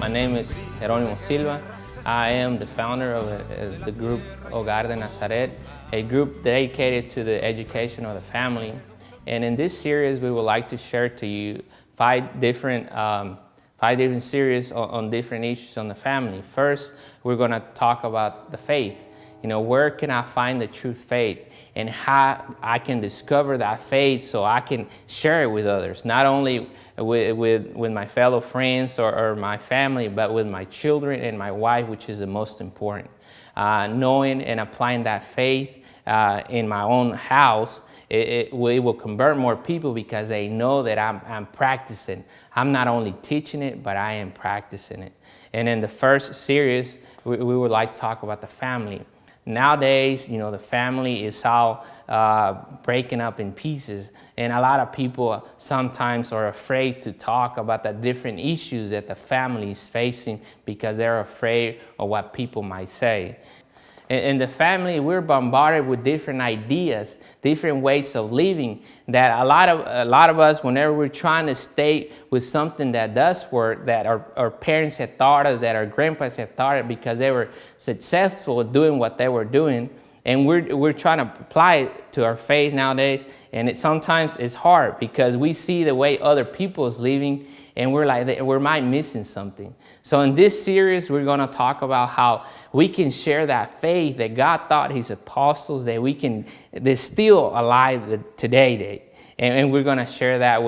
My name is Jeronimo Silva. I am the founder of the group Hogar De Nazareth, a group dedicated to the education of the family. And in this series, we would like to share to you five different series on different issues on the family. First, we're going to talk about the faith. You know, where can I find the true faith and how I can discover that faith so I can share it with others, not only with my fellow friends or my family, but with my children and my wife, which is the most important. Knowing and applying that faith in my own house, it will convert more people because they know that I'm practicing. I'm not only teaching it, but I am practicing it. And in the first series, we would like to talk about the family. Nowadays, you know, the family is all breaking up in pieces, and a lot of people sometimes are afraid to talk about the different issues that the family is facing because they're afraid of what people might say. In the family, we're bombarded with different ideas, different ways of living that a lot of us, whenever we're trying to stay with something that does work, that our parents had taught us, that our grandparents had taught us because they were successful at doing what they were doing, and we're trying to apply it to our faith nowadays, and sometimes it's hard because we see the way other people is living, and we're like, we might missing something. So in this series, we're going to talk about how we can share that faith that God taught His apostles, that they're still alive today. And we're going to share that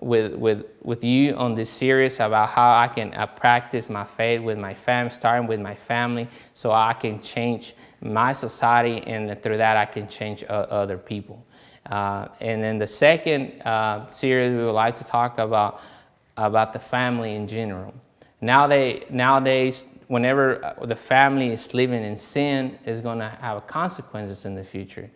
with you on this series about how I can practice my faith with my family, starting with my family, so I can change my society, and through that I can change other people. And then the second series, we would like to talk about the family in general. Nowadays, whenever the family is living in sin, is going to have consequences in the future.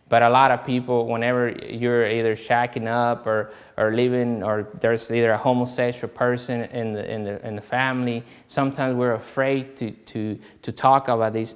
But a lot of people, whenever you're either shacking up or living, or there's either a homosexual person in the family, sometimes we're afraid to talk about these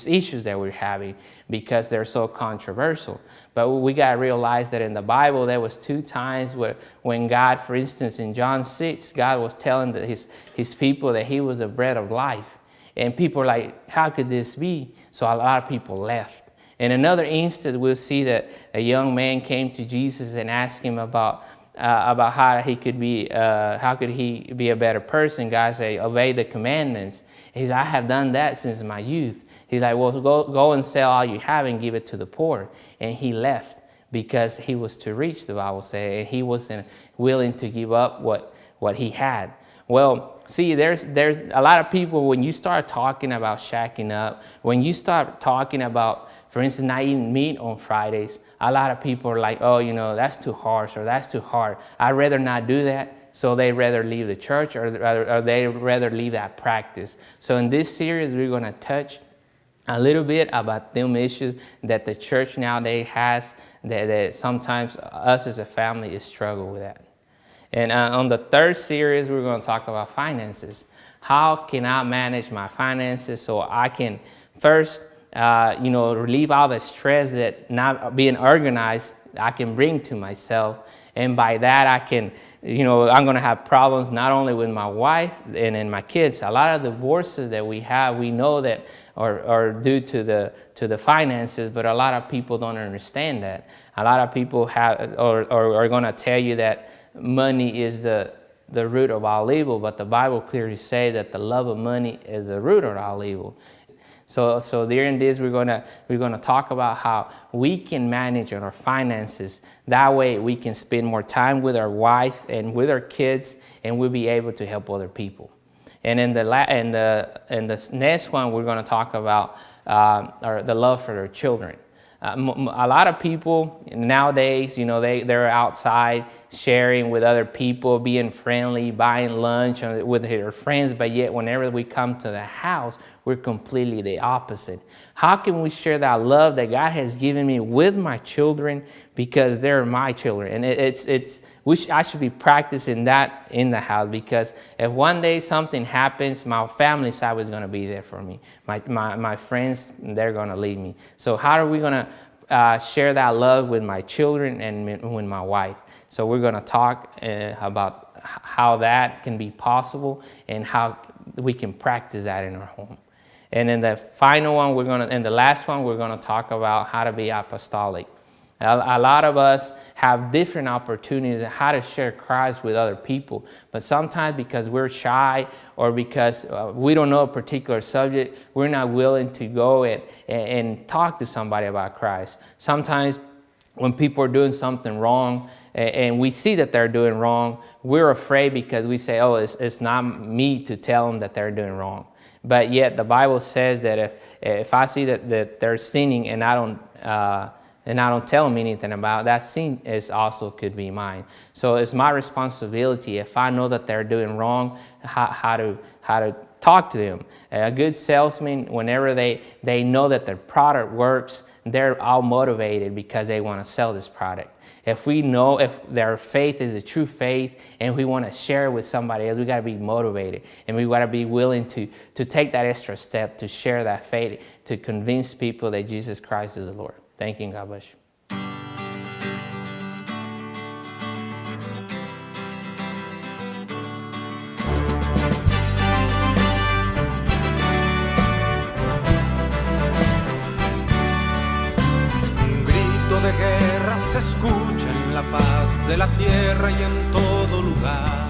issues that we're having because they're so controversial. But we got to realize that in the Bible, there was 2 times when God, for instance, in John 6, God was telling his people that He was the bread of life. And people are like, how could this be? So a lot of people left. In another instance, we'll see that a young man came to Jesus and asked Him about how he could be a better person. God said, obey the commandments. He said, I have done that since my youth. He's like, well, go and sell all you have and give it to the poor. And he left because he was too rich, the Bible says, and he wasn't willing to give up what he had. Well, see, there's a lot of people, when you start talking about shacking up, when you start talking about, for instance, not eating meat on Fridays, a lot of people are like, oh, you know, that's too harsh or that's too hard. I'd rather not do that. So they rather leave the church or they rather leave that practice. So in this series, we're going to touch a little bit about them issues that the church nowadays has, that sometimes us as a family struggle with that. And on the third series, we're going to talk about finances. How can I manage my finances so I can first, relieve all the stress that not being organized I can bring to myself. And by that, I can, I'm going to have problems not only with my wife and my kids. A lot of divorces that we have, we know that are due to the finances, but a lot of people don't understand that. A lot of people are going to tell you that money is the root of all evil, but the Bible clearly says that the love of money is the root of all evil. So during this, we're gonna talk about how we can manage our finances. That way, we can spend more time with our wife and with our kids, and we'll be able to help other people. And in the next one, we're gonna talk about the love for their children. A lot of people nowadays, they're outside sharing with other people, being friendly, buying lunch with their friends, but yet whenever we come to the house, we're completely the opposite. How can we share that love that God has given me with my children because they're my children? And I should be practicing that in the house, because if one day something happens, my family side is going to be there for me. My friends, they're going to leave me. So how are we going to share that love with my children and with my wife? So we're going to talk about how that can be possible and how we can practice that in our home. And then the final one, and the last one, we're going to talk about how to be apostolic. A lot of us have different opportunities on how to share Christ with other people, but sometimes because we're shy or because we don't know a particular subject, we're not willing to go and talk to somebody about Christ. Sometimes when people are doing something wrong and we see that they're doing wrong, we're afraid because we say, oh, it's not me to tell them that they're doing wrong. But yet the Bible says that if I see that they're sinning and I don't tell them anything about it, that sin also could be mine. So it's my responsibility, if I know that they're doing wrong, how to talk to them. A good salesman, whenever they know that their product works, they're all motivated because they want to sell this product. If we know if their faith is a true faith and we want to share it with somebody else, we got to be motivated and we got to be willing to take that extra step to share that faith, to convince people that Jesus Christ is the Lord. Thank you and God bless you. Un grito de guerra se escucha en la paz de la tierra y en todo lugar.